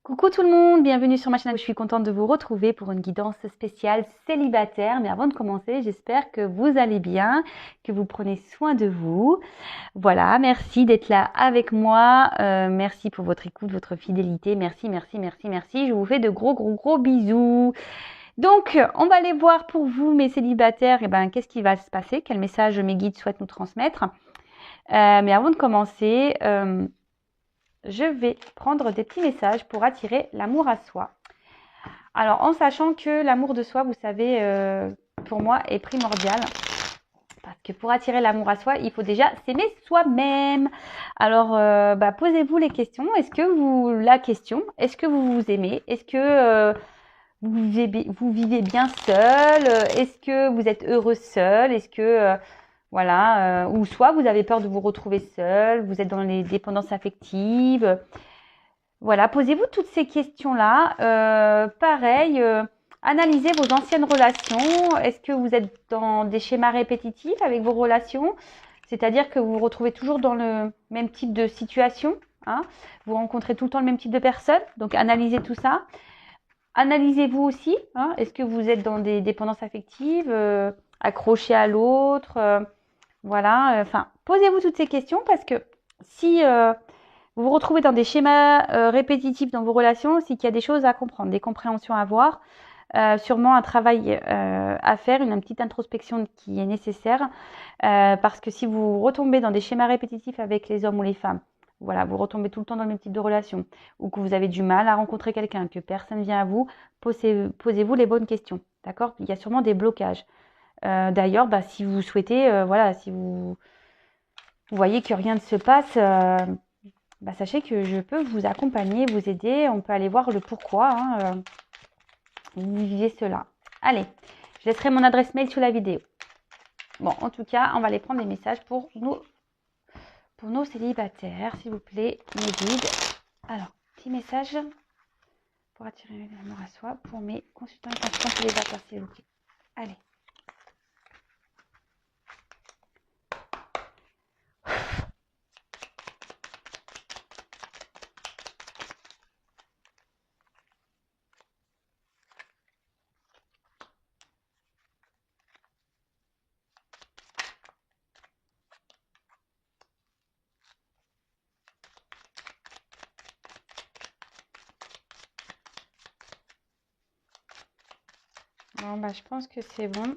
Coucou tout le monde, bienvenue sur ma chaîne. Je suis contente de vous retrouver pour une guidance spéciale célibataire. Mais avant de commencer, j'espère que vous allez bien, que vous prenez soin de vous. Voilà, merci d'être là avec moi. Merci pour votre écoute, votre fidélité. Merci, merci, merci, merci. Je vous fais de gros bisous. Donc, on va aller voir pour vous, mes célibataires, qu'est-ce qui va se passer, quel message mes guides souhaitent nous transmettre. Mais avant de commencer, je vais prendre des petits messages pour attirer l'amour à soi. Alors, en sachant que l'amour de soi, vous savez, pour moi, est primordial. Parce que pour attirer l'amour à soi, il faut déjà s'aimer soi-même. Alors, posez-vous les questions. Est-ce que vous vous aimez? Est-ce que vous vivez bien seul? Est-ce que vous êtes heureux seul? Est-ce que ou soit vous avez peur de vous retrouver seul, vous êtes dans les dépendances affectives. Voilà, posez-vous toutes ces questions-là. Pareil, analysez vos anciennes relations. Est-ce que vous êtes dans des schémas répétitifs avec vos relations? C'est-à-dire que vous vous retrouvez toujours dans le même type de situation, hein? Vous rencontrez tout le temps le même type de personnes. Donc, analysez tout ça. Analysez-vous aussi, hein? Est-ce que vous êtes dans des dépendances affectives, accrochés à l'autre? Posez-vous toutes ces questions parce que si vous vous retrouvez dans des schémas répétitifs dans vos relations, c'est qu'il y a des choses à comprendre, des compréhensions à avoir, sûrement un travail à faire, une petite introspection qui est nécessaire, parce que si vous retombez dans des schémas répétitifs avec les hommes ou les femmes, voilà, vous retombez tout le temps dans le même type de relation, ou que vous avez du mal à rencontrer quelqu'un, que personne vient à vous, posez-vous les bonnes questions, d'accord? Il y a sûrement des blocages. D'ailleurs, si vous souhaitez, si vous voyez que rien ne se passe, sachez que je peux vous accompagner, vous aider. On peut aller voir le pourquoi vous vivez cela. Allez, je laisserai mon adresse mail sous la vidéo. Bon, en tout cas, on va aller prendre des messages pour nos célibataires, s'il vous plaît, mes guides. Alors, petit message pour attirer l'amour à soi pour mes consultants et consultantes célibataires, s'il vous plaît. Allez. Bon, je pense que c'est bon.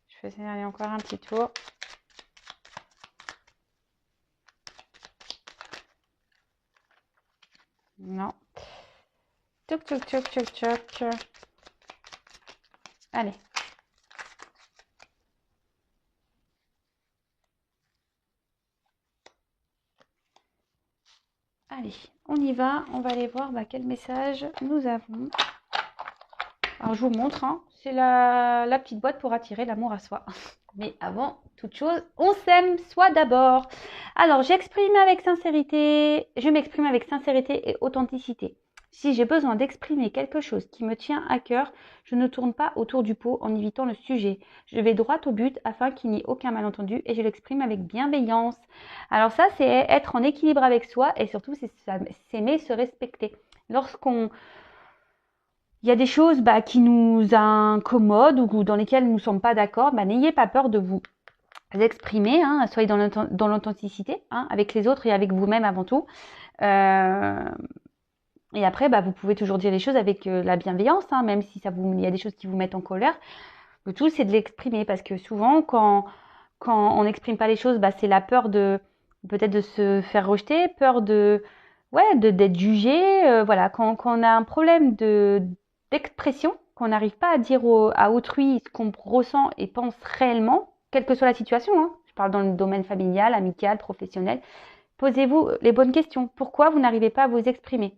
Je vais aller encore un petit tour. Non. Toc, toc, toc, toc, toc. Allez. Allez, on y va. On va aller voir quel message nous avons. Alors, je vous montre. Hein, c'est la petite boîte pour attirer l'amour à soi. Mais avant toute chose, on s'aime soi d'abord. Alors, je m'exprime avec sincérité et authenticité. Si j'ai besoin d'exprimer quelque chose qui me tient à cœur, je ne tourne pas autour du pot en évitant le sujet. Je vais droit au but afin qu'il n'y ait aucun malentendu et je l'exprime avec bienveillance. Alors ça, c'est être en équilibre avec soi et surtout, c'est s'aimer, se respecter. Il y a des choses qui nous incommodent ou dans lesquelles nous ne sommes pas d'accord, n'ayez pas peur de vous exprimer, hein, soyez dans l'authenticité, hein, avec les autres et avec vous-même avant tout. Et après, vous pouvez toujours dire les choses avec la bienveillance, hein, même si il y a des choses qui vous mettent en colère. Le tout, c'est de l'exprimer parce que souvent, quand on n'exprime pas les choses, c'est la peur peut-être de se faire rejeter, peur d'être jugé. Quand on a un problème d'expression, qu'on n'arrive pas à dire à autrui ce qu'on ressent et pense réellement, quelle que soit la situation, hein, je parle dans le domaine familial, amical, professionnel, posez-vous les bonnes questions. Pourquoi vous n'arrivez pas à vous exprimer?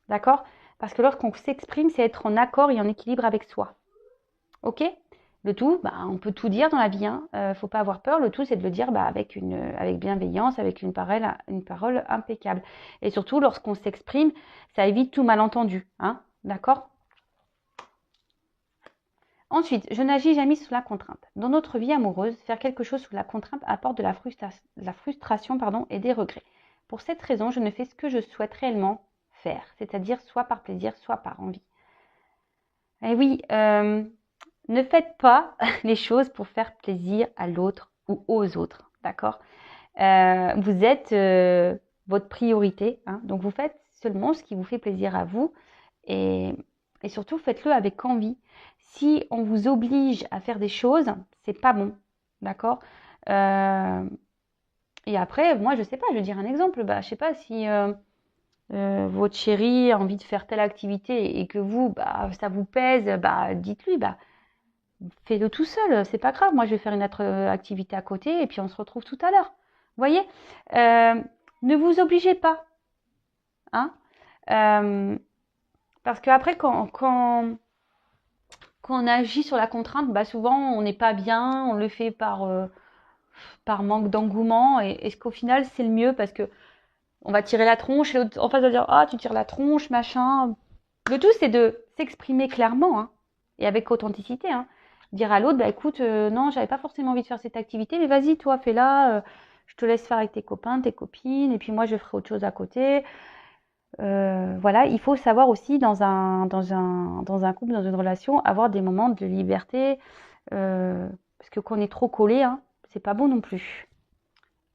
D'accord? Parce que lorsqu'on s'exprime, c'est être en accord et en équilibre avec soi. Ok? Le tout, on peut tout dire dans la vie, hein. Faut pas avoir peur. Le tout, c'est de le dire avec bienveillance, avec une parole impeccable. Et surtout, lorsqu'on s'exprime, ça évite tout malentendu, hein. D'accord? Ensuite, je n'agis jamais sous la contrainte. Dans notre vie amoureuse, faire quelque chose sous la contrainte apporte de la frustration et des regrets. Pour cette raison, je ne fais ce que je souhaite réellement faire, c'est-à-dire soit par plaisir, soit par envie. Et oui, ne faites pas les choses pour faire plaisir à l'autre ou aux autres, d'accord? Vous êtes votre priorité, hein, donc vous faites seulement ce qui vous fait plaisir à vous et surtout faites-le avec envie. Si on vous oblige à faire des choses, c'est pas bon, d'accord? Et après, moi, je sais pas, je vais dire un exemple. Bah, je sais pas si votre chéri a envie de faire telle activité et que vous, bah, ça vous pèse, bah, dites-lui, bah, fais-le tout seul, c'est pas grave. Moi, je vais faire une autre activité à côté et puis on se retrouve tout à l'heure. Vous voyez, ne vous obligez pas, hein, parce qu'après, quand on agit sur la contrainte, bah, souvent, on n'est pas bien, on le fait par manque d'engouement et qu'au final, c'est le mieux parce que on va tirer la tronche et l'autre en face va dire ah tu tires la tronche machin. Le tout c'est de s'exprimer clairement hein, et avec authenticité. Hein. Dire à l'autre bah écoute non j'avais pas forcément envie de faire cette activité mais vas-y toi fais-la. Je te laisse faire avec tes copains, tes copines et puis moi je ferai autre chose à côté. Voilà, il faut savoir aussi dans un couple, dans une relation, avoir des moments de liberté parce que quand on est trop collé, hein, c'est pas bon non plus.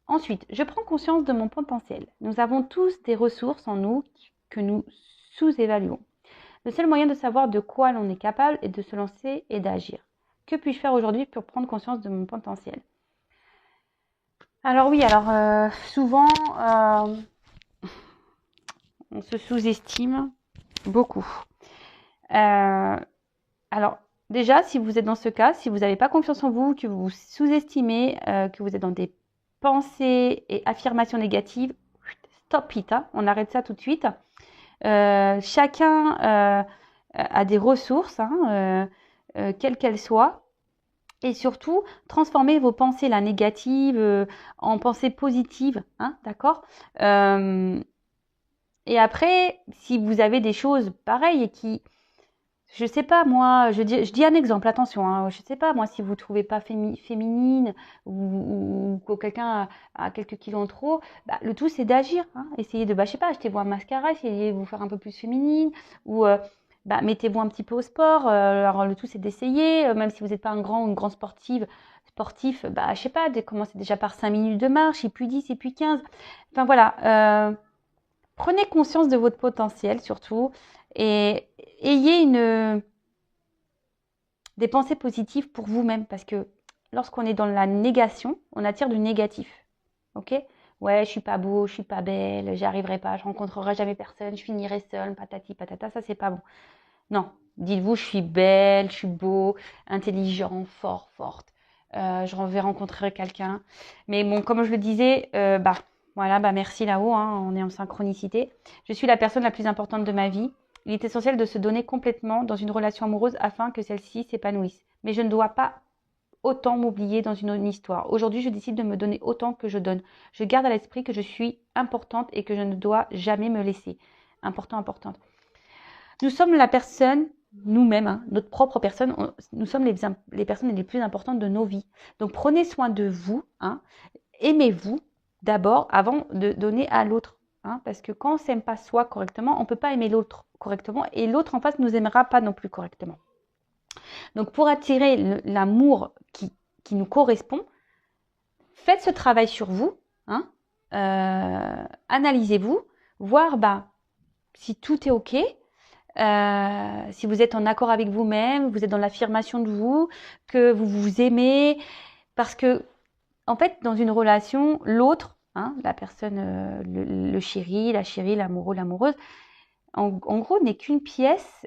Ensuite, je prends conscience de mon potentiel. Nous avons tous des ressources en nous que nous sous-évaluons. Le seul moyen de savoir de quoi l'on est capable est de se lancer et d'agir. Que puis-je faire aujourd'hui pour prendre conscience de mon potentiel? Alors oui, souvent, on se sous-estime beaucoup. Alors déjà, si vous êtes dans ce cas, si vous n'avez pas confiance en vous, que vous vous sous-estimez, que vous êtes dans des pensées et affirmations négatives, stop it, hein, on arrête ça tout de suite. Chacun a des ressources, hein, quelles qu'elles soient. Et surtout, transformez vos pensées là, négatives en pensées positives, hein, d'accord Et après, si vous avez des choses pareilles et qui, je sais pas moi, je dis un exemple, attention, hein, je sais pas moi si vous trouvez pas féminine ou que quelqu'un a quelques kilos en trop, bah, le tout c'est d'agir, hein, essayez de, bah, je sais pas, achetez-vous un mascara, essayez de vous faire un peu plus féminine ou bah, mettez-vous un petit peu au sport. Alors le tout c'est d'essayer, même si vous n'êtes pas un grand ou une grande sportif, bah je sais pas, commencez déjà par 5 minutes de marche, et puis 10, et puis 15. Enfin voilà, prenez conscience de votre potentiel surtout et ayez des pensées positives pour vous-même parce que lorsqu'on est dans la négation, on attire du négatif. Ok? Ouais, je suis pas beau, je suis pas belle, j'y arriverai pas, je rencontrerai jamais personne, je finirai seule, patati patata, ça c'est pas bon. Non, dites-vous, je suis belle, je suis beau, intelligent, forte. Je vais rencontrer quelqu'un. Mais bon, comme je le disais, bah voilà, bah merci là-haut, hein, on est en synchronicité. Je suis la personne la plus importante de ma vie. Il est essentiel de se donner complètement dans une relation amoureuse afin que celle-ci s'épanouisse. Mais je ne dois pas autant m'oublier dans une histoire. Aujourd'hui, je décide de me donner autant que je donne. Je garde à l'esprit que je suis importante et que je ne dois jamais me laisser. Importante. Nous sommes la personne, nous-mêmes, hein, notre propre personne, nous sommes les personnes les plus importantes de nos vies. Donc prenez soin de vous, hein, aimez-vous d'abord avant de donner à l'autre. Hein, parce que quand on ne s'aime pas soi correctement, on ne peut pas aimer l'autre correctement et l'autre en face ne nous aimera pas non plus correctement. Donc pour attirer l'amour qui nous correspond, faites ce travail sur vous, hein, analysez-vous, voir bah, si tout est OK, si vous êtes en accord avec vous-même, vous êtes dans l'affirmation de vous, que vous vous aimez, parce que en fait, dans une relation, l'autre, hein, la personne, le chéri, la chérie, l'amoureux, l'amoureuse, en gros, n'est qu'une pièce,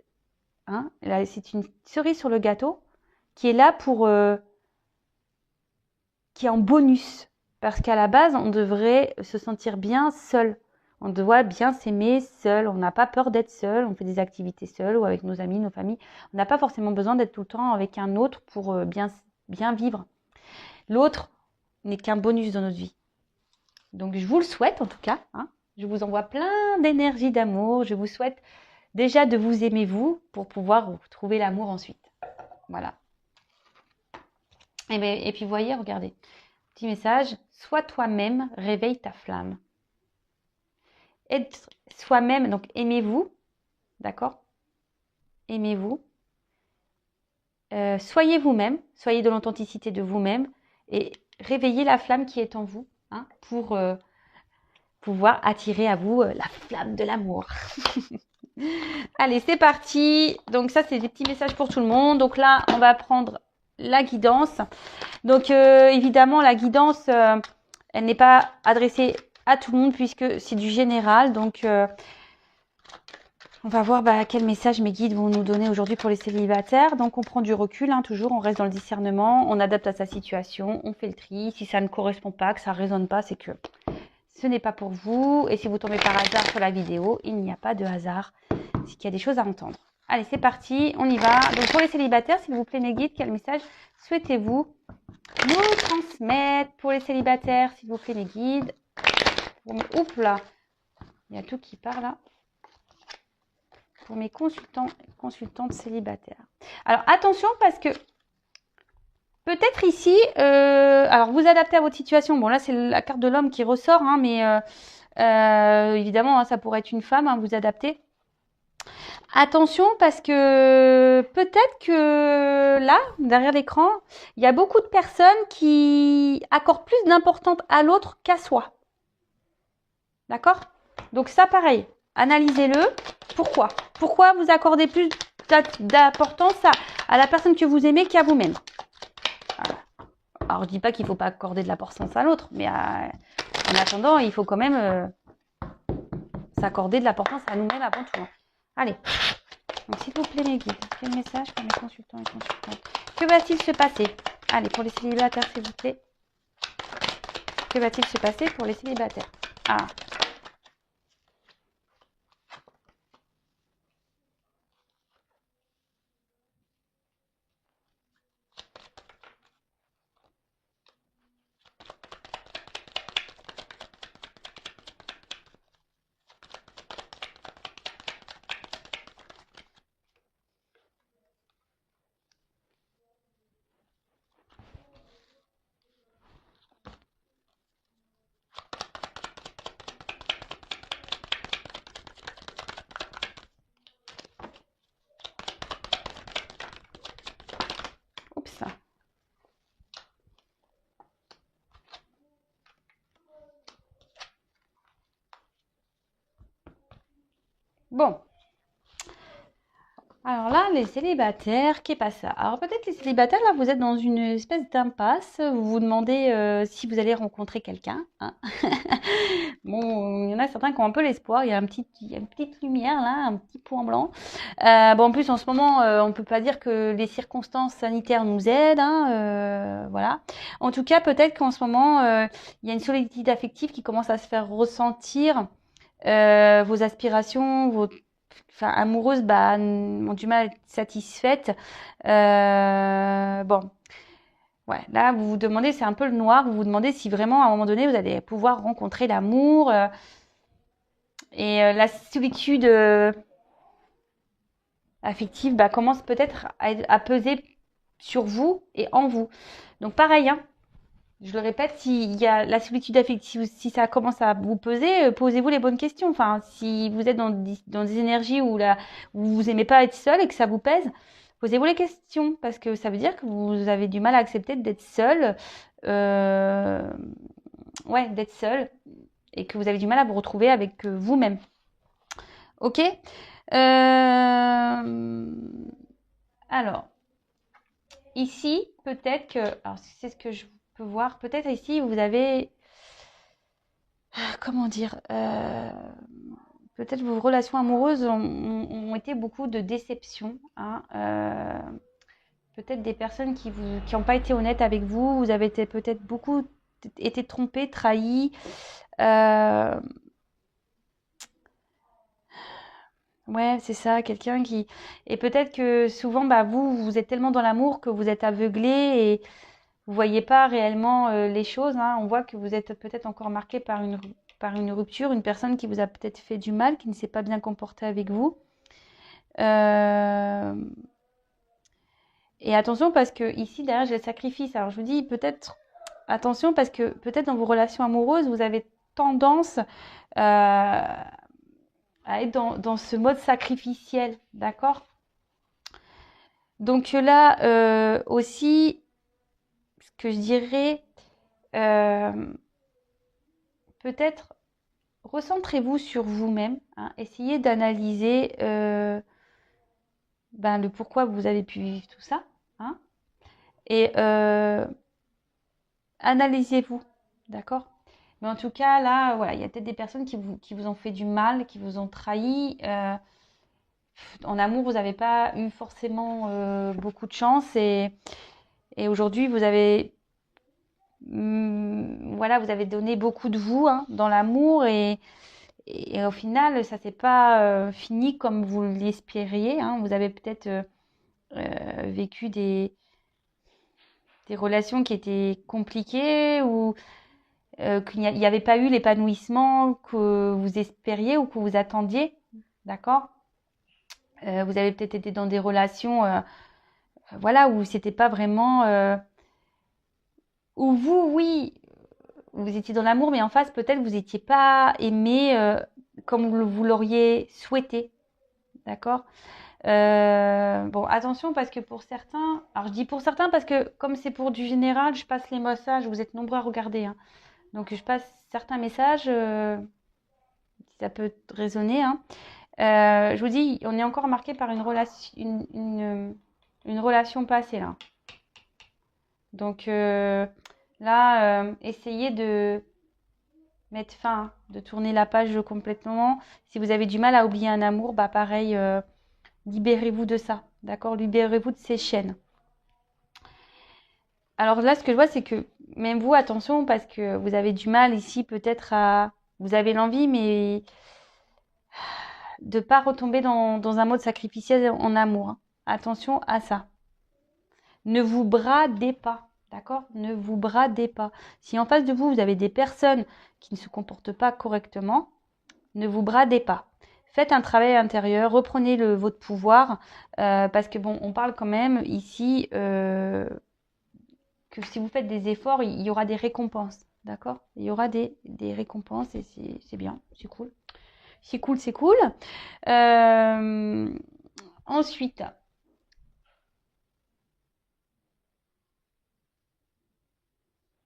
hein, c'est une cerise sur le gâteau qui est là qui est en bonus, parce qu'à la base, on devrait se sentir bien seul. On doit bien s'aimer seul. On n'a pas peur d'être seul. On fait des activités seul ou avec nos amis, nos familles. On n'a pas forcément besoin d'être tout le temps avec un autre pour bien vivre. L'autre n'est qu'un bonus dans notre vie. Donc, je vous le souhaite en tout cas. Hein. Je vous envoie plein d'énergie, d'amour. Je vous souhaite déjà de vous aimer vous pour pouvoir trouver l'amour ensuite. Voilà. Et puis, voyez, regardez. Petit message. Sois toi-même, réveille ta flamme. être soi-même, donc aimez-vous, d'accord? Aimez-vous. Soyez vous-même, soyez de l'authenticité de vous-même et réveillez la flamme qui est en vous hein, pour pouvoir attirer à vous la flamme de l'amour. Allez, c'est parti. Donc ça, c'est des petits messages pour tout le monde. Donc là, on va prendre la guidance. Donc évidemment, la guidance, elle n'est pas adressée à tout le monde puisque c'est du général. Donc on va voir quel message mes guides vont nous donner aujourd'hui pour les célibataires. Donc on prend du recul, hein, toujours, on reste dans le discernement, on adapte à sa situation, on fait le tri. Si ça ne correspond pas, que ça ne résonne pas, c'est que ce n'est pas pour vous. Et si vous tombez par hasard sur la vidéo, il n'y a pas de hasard. C'est qu'il y a des choses à entendre. Allez, c'est parti, on y va. Donc pour les célibataires, s'il vous plaît mes guides, quel message souhaitez-vous nous transmettre pour les célibataires, s'il vous plaît mes guides? Oups là, il y a tout qui part là. Pour mes consultantes célibataires. Alors attention parce que peut-être ici, alors vous adaptez à votre situation. Bon là c'est la carte de l'homme qui ressort, hein, mais évidemment hein, ça pourrait être une femme, hein, vous adaptez. Attention parce que peut-être que là, derrière l'écran, il y a beaucoup de personnes qui accordent plus d'importance à l'autre qu'à soi. D'accord? Donc ça pareil. Analysez-le. Pourquoi? Pourquoi vous accordez plus d'importance à la personne que vous aimez qu'à vous-même? Voilà. Alors, je dis pas qu'il ne faut pas accorder de l'importance à l'autre, mais en attendant, il faut quand même s'accorder de l'importance à nous-mêmes avant tout. Allez. Donc, s'il vous plaît, mes guides, quel message pour mes consultants et consultantes? Que va-t-il se passer? Allez, pour les célibataires, s'il vous plaît. Que va-t-il se passer pour les célibataires? Ah. Oups. Bon. Alors là, les célibataires, qu'est pas ça? Alors peut-être les célibataires, là, vous êtes dans une espèce d'impasse. Vous vous demandez si vous allez rencontrer quelqu'un. Hein. Bon, il y en a certains qui ont un peu l'espoir. Il y a une petite lumière là, un petit point blanc. Bon, en plus, en ce moment, on peut pas dire que les circonstances sanitaires nous aident. Hein, voilà. En tout cas, peut-être qu'en ce moment, il y a une solitude affective qui commence à se faire ressentir. Vos aspirations, amoureuses ont du mal à être satisfaites. Bon, ouais, là vous vous demandez, c'est un peu le noir, vous vous demandez si vraiment à un moment donné vous allez pouvoir rencontrer l'amour et la solitude affective commence peut-être à peser sur vous et en vous. Donc pareil, hein, je le répète, s'il y a la solitude affective, si ça commence à vous peser, posez-vous les bonnes questions. Enfin, si vous êtes dans des énergies où vous aimez pas être seul et que ça vous pèse, posez-vous les questions parce que ça veut dire que vous avez du mal à accepter d'être seul, d'être seul et que vous avez du mal à vous retrouver avec vous-même. Ok. Alors, ici, peut-être que, alors c'est ce que je peux voir, peut-être ici vous avez, comment dire, peut-être vos relations amoureuses ont été beaucoup de déceptions. Hein, peut-être des personnes qui n'ont pas été honnêtes avec vous, vous avez été peut-être beaucoup été trompés, trahis. Ouais, c'est ça, quelqu'un qui... Et peut-être que souvent, vous êtes tellement dans l'amour que vous êtes aveuglé et vous voyez pas réellement les choses. Hein. On voit que vous êtes peut-être encore marqué par une rupture, une personne qui vous a peut-être fait du mal, qui ne s'est pas bien comportée avec vous. Et attention parce que ici, derrière, j'ai le sacrifice. Alors je vous dis peut-être, attention parce que peut-être dans vos relations amoureuses, vous avez tendance à être dans ce mode sacrificiel, d'accord? Donc là aussi, ce que je dirais, peut-être recentrez-vous sur vous-même, hein, essayez d'analyser le pourquoi vous avez pu vivre tout ça, hein, et analysez-vous, d'accord? Mais en tout cas, là, voilà, il y a peut-être des personnes qui vous ont fait du mal, qui vous ont trahi. En amour, vous n'avez pas eu forcément beaucoup de chance et aujourd'hui, vous avez voilà, vous avez donné beaucoup de vous, hein, dans l'amour et au final, ça s'est pas fini comme vous l'espériez, hein. Vous avez peut-être vécu des relations qui étaient compliquées ou qu'il n'y avait pas eu l'épanouissement que vous espériez ou que vous attendiez, d'accord? Vous avez peut-être été dans des relations voilà, où c'était pas vraiment où vous, oui, vous étiez dans l'amour, mais en face, peut-être vous n'étiez pas aimé comme vous l'auriez souhaité, d'accord? Bon, attention parce que pour certains, alors je dis pour certains parce que comme c'est pour du général, je passe les messages, vous êtes nombreux à regarder, hein. Donc je passe certains messages, si ça peut résonner, hein. Je vous dis, on est encore marqué par une relation, une relation passée là. Donc là, essayez de mettre fin, de tourner la page complètement. Si vous avez du mal à oublier un amour, bah pareil, libérez-vous de ça, d'accord? Libérez-vous de ces chaînes. Alors là, ce que je vois, c'est que même vous, attention, parce que vous avez du mal ici peut-être à... Vous avez l'envie, mais de pas retomber dans un mode sacrificiel en amour, hein. Attention à ça. Ne vous bradez pas, d'accord? Ne vous bradez pas. Si en face de vous, vous avez des personnes qui ne se comportent pas correctement, ne vous bradez pas. Faites un travail intérieur, reprenez votre pouvoir, parce que bon, on parle quand même ici que si vous faites des efforts, il y aura des récompenses, d'accord? Il y aura des récompenses et c'est bien, c'est cool. C'est cool, c'est cool. Ensuite,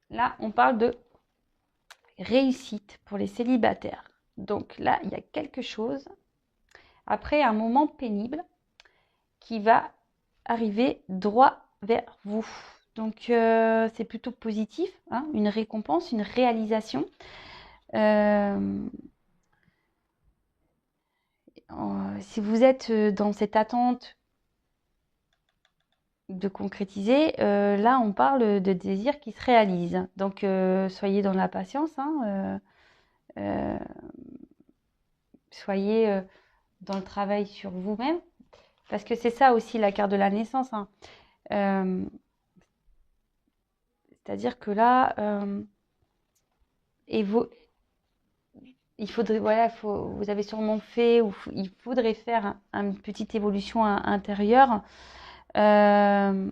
là, on parle de réussite pour les célibataires. Donc là, il y a quelque chose, après un moment pénible, qui va arriver droit vers vous. Donc c'est plutôt positif, hein, une récompense, une réalisation. Si vous êtes dans cette attente de concrétiser, là on parle de désir qui se réalise. Donc soyez dans la patience, hein, soyez dans le travail sur vous-même, parce que c'est ça aussi la carte de la naissance, hein. C'est-à-dire que là, il faudrait, voilà, vous avez sûrement fait, ou il faudrait faire une petite évolution intérieure. Il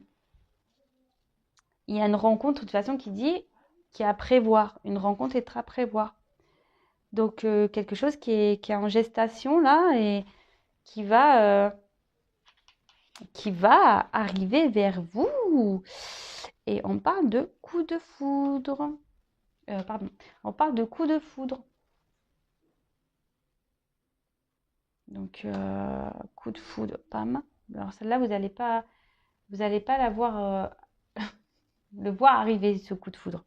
y a une rencontre de toute façon qui est à prévoir. Une rencontre est à prévoir. Donc quelque chose qui est en gestation là et qui va arriver vers vous. Et on parle de coup de foudre. Pardon, on parle de coup de foudre. Donc coup de foudre, pam. Alors celle-là, vous n'allez pas la voir, le voir arriver ce coup de foudre.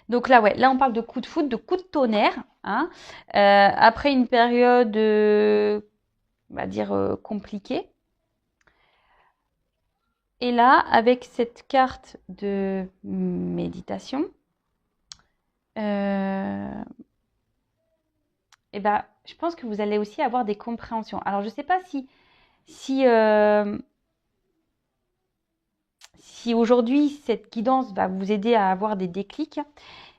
Donc là, ouais, là on parle de coup de foudre, de coup de tonnerre, hein, après une période, on va dire compliquée. Et là, avec cette carte de méditation, et ben, je pense que vous allez aussi avoir des compréhensions. Alors, je ne sais pas si aujourd'hui cette guidance va vous aider à avoir des déclics,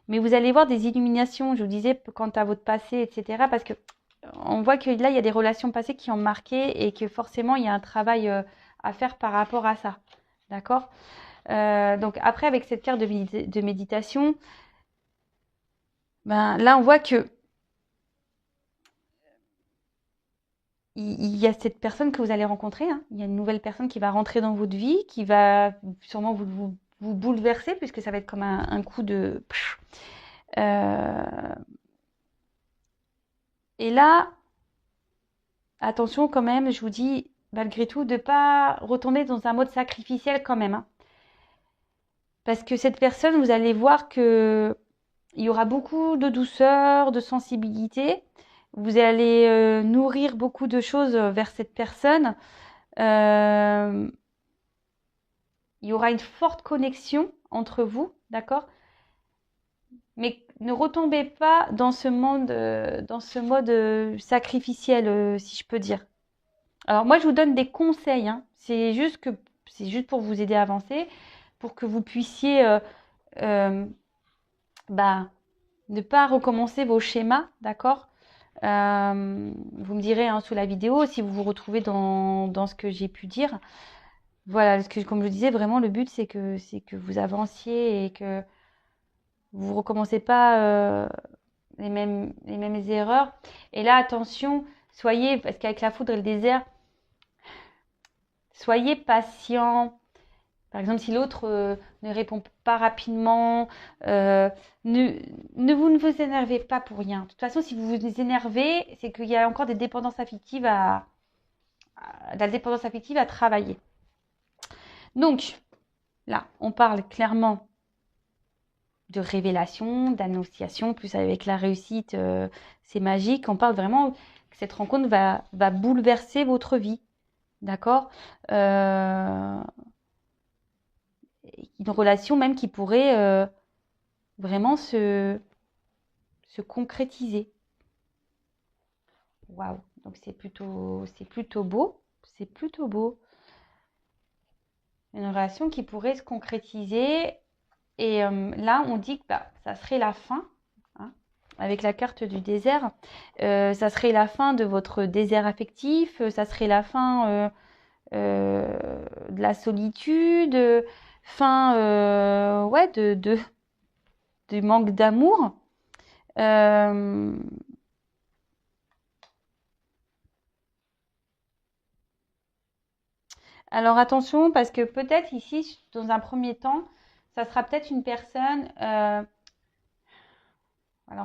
mais vous allez voir des illuminations, je vous disais, quant à votre passé, etc. Parce que on voit que là, il y a des relations passées qui ont marqué et que forcément, il y a un travail à faire par rapport à ça. D'accord? Donc après, avec cette carte de méditation, Ben, là, on voit que il y a cette personne que vous allez rencontrer, hein. Il y a une nouvelle personne qui va rentrer dans votre vie, qui va sûrement vous bouleverser, puisque ça va être comme un coup de... et là, attention quand même, je vous dis, malgré tout, de ne pas retomber dans un mode sacrificiel quand même, hein. Parce que cette personne, vous allez voir que il y aura beaucoup de douceur, de sensibilité. Vous allez nourrir beaucoup de choses vers cette personne. Euh, il y aura une forte connexion entre vous, d'accord? Mais ne retombez pas dans ce mode sacrificiel, si je peux dire. Alors moi, je vous donne des conseils, hein. C'est juste pour vous aider à avancer, pour que vous puissiez euh, bah, ne pas recommencer vos schémas, d'accord? Vous me direz hein, sous la vidéo si vous vous retrouvez dans ce que j'ai pu dire. Voilà, comme je disais, vraiment le but c'est que vous avanciez et que vous recommencez pas les mêmes erreurs. Et là, attention, soyez, parce qu'avec la foudre et le désert, soyez patient. Par exemple, si l'autre ne répond pas rapidement, euh, ne, ne vous énervez pas pour rien. De toute façon, si vous vous énervez, c'est qu'il y a encore des dépendances affectives de la dépendance affective à travailler. Donc, là, on parle clairement de révélation, d'annonciation, plus avec la réussite, c'est magique. On parle vraiment que cette rencontre va bouleverser votre vie, d'accord? Une relation même qui pourrait vraiment se concrétiser. Waouh! Donc c'est plutôt beau, c'est plutôt beau. Une relation qui pourrait se concrétiser. Et là, on dit que bah, ça serait la fin, hein, avec la carte du désert. Ça serait la fin de votre désert affectif, ça serait la fin de la solitude, fin ouais, du manque d'amour. Euh, alors attention, parce que peut-être ici, dans un premier temps, ça sera peut-être une personne, alors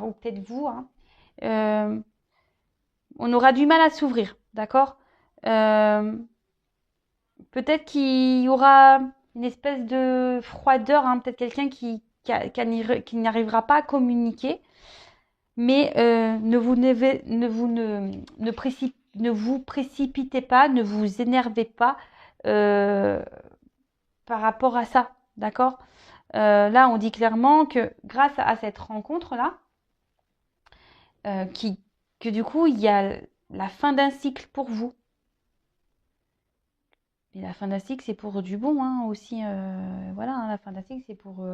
ou peut-être vous, hein, euh, on aura du mal à s'ouvrir, d'accord? Euh, Peut-être qu'il y aura une espèce de froideur, hein, peut-être quelqu'un qui n'arrivera pas à communiquer, mais ne vous précipitez pas, ne vous énervez pas euh, par rapport à ça, d'accord? Là, on dit clairement que grâce à cette rencontre-là, euh, qui, que du coup, il y a la fin d'un cycle pour vous. Et la fin d'un cycle, c'est pour du bon hein, aussi. Voilà, hein, la fin d'un cycle, c'est pour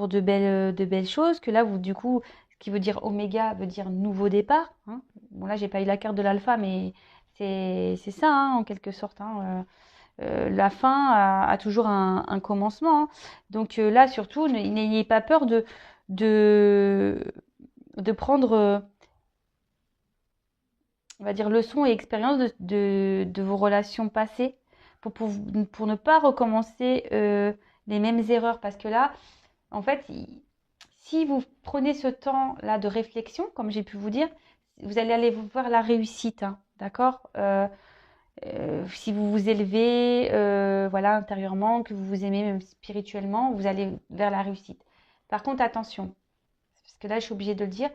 de belles choses. Que là, vous, du coup, ce qui veut dire oméga veut dire nouveau départ, hein. Bon, là, j'ai pas eu la carte de l'alpha, mais c'est ça, hein, en quelque sorte, hein. La fin a toujours un commencement, hein. Donc là, surtout, n'ayez pas peur de, de prendre, on va dire, leçons et expériences de vos relations passées pour ne pas recommencer les mêmes erreurs. Parce que là, en fait, si vous prenez ce temps-là de réflexion, comme j'ai pu vous dire, vous allez aller voir la réussite, hein, d'accord? Si vous vous élevez, voilà, intérieurement, que vous vous aimez même spirituellement, vous allez vers la réussite. Par contre, attention, parce que là, je suis obligée de le dire,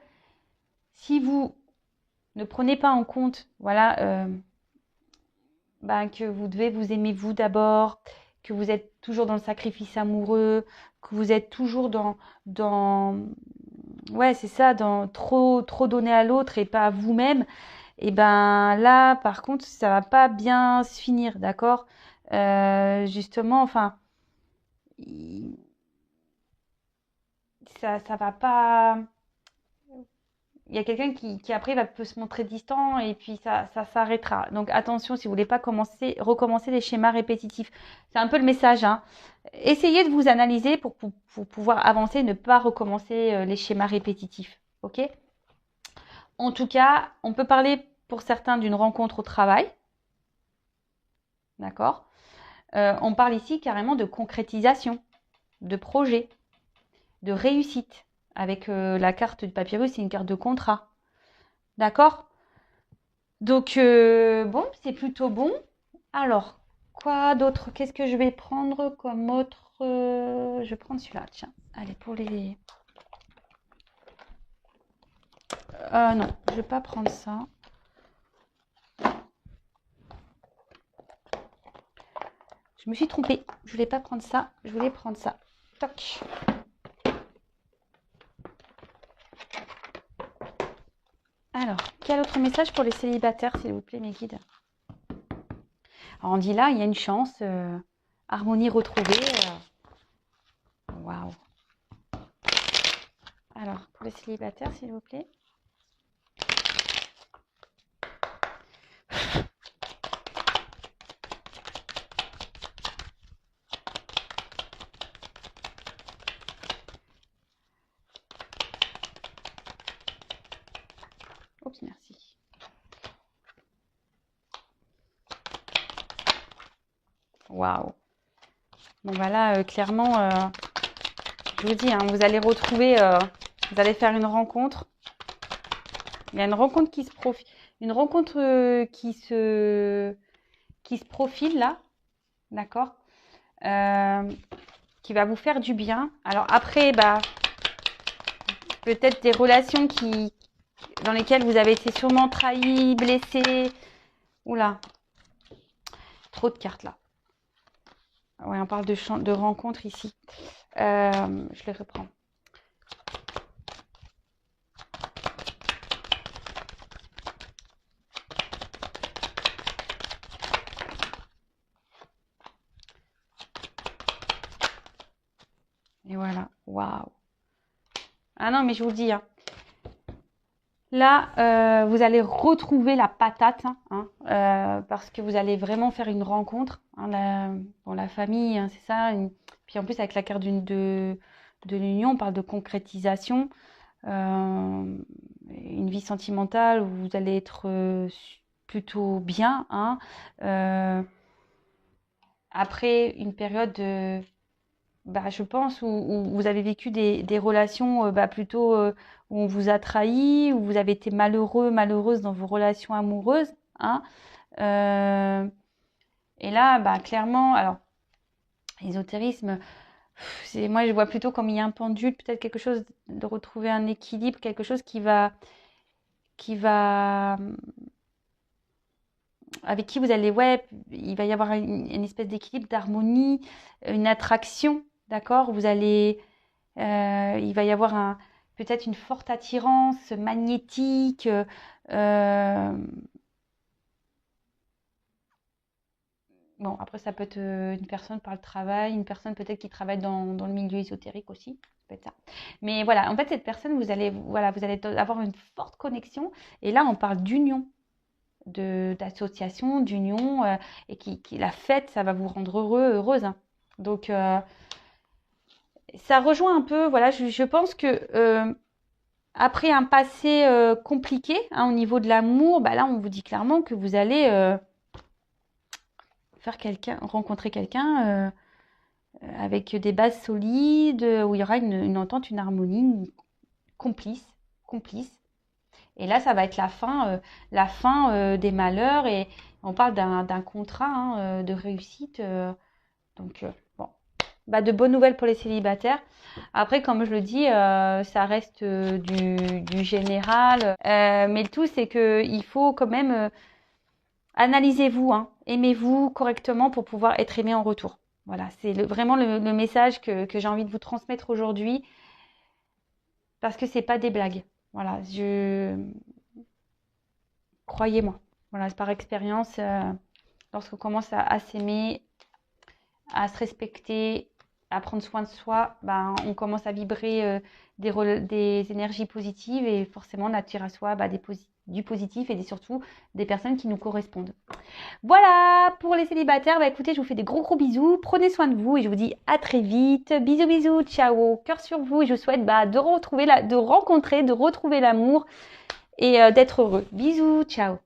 si vous ne prenez pas en compte, voilà, ben, que vous devez vous aimer vous d'abord, que vous êtes toujours dans le sacrifice amoureux, que vous êtes toujours dans, ouais, c'est ça, dans trop donner à l'autre et pas à vous-même, et ben là, par contre, ça va pas bien se finir, d'accord? Justement, enfin, ça va pas, il y a quelqu'un qui après peut se montrer distant et puis ça s'arrêtera. Donc attention si vous voulez pas recommencer les schémas répétitifs. C'est un peu le message, hein. Essayez de vous analyser pour pouvoir avancer, ne pas recommencer les schémas répétitifs. Ok? En tout cas, on peut parler pour certains d'une rencontre au travail. D'accord? On parle ici carrément de concrétisation, de projet, de réussite. Avec la carte du papyrus, c'est une carte de contrat. D'accord? Donc, bon, c'est plutôt bon. Alors, quoi d'autre? Qu'est-ce que je vais prendre comme autre? Je vais prendre celui-là, tiens. Allez, pour les... non, je vais pas prendre ça. Je me suis trompée. Je voulais pas prendre ça. Je voulais prendre ça. Toc. Alors, quel autre message pour les célibataires, s'il vous plaît, mes guides? Alors, on dit là, il y a une chance. Harmonie retrouvée. Waouh. Alors, pour les célibataires, s'il vous plaît. Oups, merci. Waouh. Bon, bah là, clairement, je vous dis, hein, vous allez retrouver, vous allez faire une rencontre. Il y a une rencontre qui se profile, une rencontre qui se profile là, d'accord, qui va vous faire du bien. Alors après, bah, peut-être des relations dans lesquelles vous avez été sûrement trahi, blessé. Oula, trop de cartes là. Ouais, on parle de rencontre ici. Je les reprends. Et voilà, waouh. Ah non, mais je vous dis, hein. Là, vous allez retrouver la patate, hein, parce que vous allez vraiment faire une rencontre. Hein, la famille, hein, c'est ça. Puis en plus, avec la carte de l'union, on parle de concrétisation. Une vie sentimentale où vous allez être plutôt bien. Hein. Après une période bah, je pense, où vous avez vécu des relations plutôt où on vous a trahi, où vous avez été malheureux, malheureuse dans vos relations amoureuses. Hein. Et là, bah, clairement, alors, l'ésotérisme, moi je vois plutôt comme il y a un pendule, peut-être quelque chose de retrouver un équilibre, quelque chose avec qui vous allez, ouais, il va y avoir une espèce d'équilibre, d'harmonie, une attraction, d'accord? Vous allez, il va y avoir peut-être une forte attirance magnétique. Bon, après, ça peut être une personne par le travail, une personne peut-être qui travaille dans le milieu ésotérique aussi. Ça peut être ça. Mais voilà, en fait, cette personne, vous allez avoir une forte connexion. Et là, on parle d'union, d'association, d'union, et la fête, ça va vous rendre heureuse. Hein. Donc, ça rejoint un peu, voilà, je pense que après un passé compliqué hein, au niveau de l'amour, bah là, on vous dit clairement que vous allez rencontrer quelqu'un avec des bases solides, où il y aura une entente, une harmonie complice. Et là, ça va être la fin des malheurs et on parle d'un contrat hein, de réussite. Donc, bon, bah, de bonnes nouvelles pour les célibataires. Après, comme je le dis, ça reste du général. Mais le tout, c'est qu'il faut quand même analysez-vous, hein, aimez-vous correctement pour pouvoir être aimé en retour. Voilà, c'est vraiment le message que j'ai envie de vous transmettre aujourd'hui parce que c'est pas des blagues. Voilà, croyez-moi. Voilà, c'est par expérience, lorsqu'on commence à s'aimer, à se respecter, à prendre soin de soi, ben, on commence à vibrer des énergies positives et forcément on attire à soi du positif et surtout des personnes qui nous correspondent. Voilà pour les célibataires. Bah écoutez, je vous fais des gros bisous. Prenez soin de vous et je vous dis à très vite. Bisous bisous, ciao, cœur sur vous et je vous souhaite de retrouver de retrouver l'amour et d'être heureux. Bisous, ciao.